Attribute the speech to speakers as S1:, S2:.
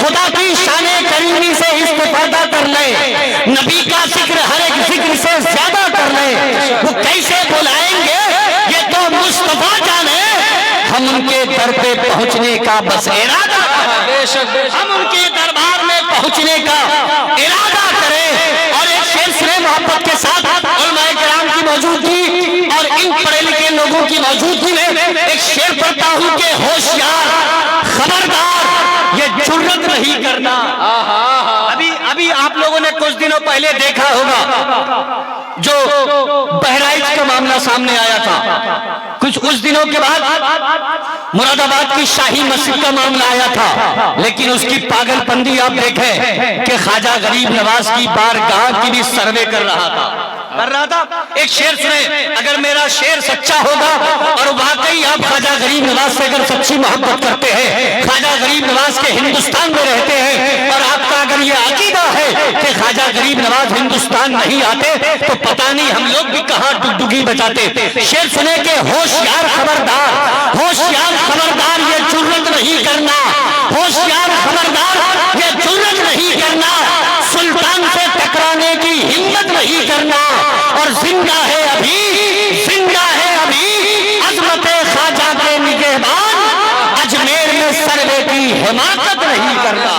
S1: خدا کی شان کریمی سے استفادہ کر لے، نبی کا ذکر ہر ایک ذکر سے زیادہ کر لے، وہ کیسے بلائیں گے یہ تو مصطفیٰ جانے۔ ہم ان کے در پہ پہنچنے کا بس ارادہ کریں، ہم ان کے دربار میں پہنچنے کا ارادہ کریں۔ اور ایک شعر سنے محبت کے ساتھ، علماء کرام کی موجودگی اور ان پڑھے لکھے لوگوں کی موجودگی میں ایک شعر پڑھتا ہوں کہ ہوشیار خبردار یہ جرت نہیں کرنا۔ ابھی آپ لوگوں نے کچھ دنوں پہلے دیکھا ہوگا جو بہرائچ کا معاملہ سامنے آیا تھا، کچھ اس دنوں کے بعد مراد آباد کی شاہی مسجد کا معاملہ آیا تھا، لیکن اس کی پاگل پندی آپ دیکھیں کہ خواجہ غریب نواز کی بارگاہ کی بھی سروے کر رہا تھا۔ ایک شعر سنیں، اگر میرا شعر سچا ہوگا اور واقعی آپ خواجہ غریب نواز سے اگر سچی محبت کرتے ہیں، خواجہ غریب نواز کے ہندوستان میں رہتے ہیں، اور آپ کا اگر یہ عقیدہ ہے کہ خواجہ غریب نواز ہندوستان نہیں آتے تو پتہ نہیں ہم لوگ بھی کہاں ڈگڈگی بجاتے۔ شعر سنیں کہ ہوشیار خبردار، ہوشیار خبردار یہ جرت نہیں کرنا، ہوشیار خبردار یہ جرت نہیں کرنا، سلطان سے ٹکرانے کی ہمت نہیں کرنا، اور زندہ ہے ابھی، زندہ ہے ابھی عظمت خواجہ کے نگہبان، اجمیر میں سروے کی حماقت نہیں کرنا۔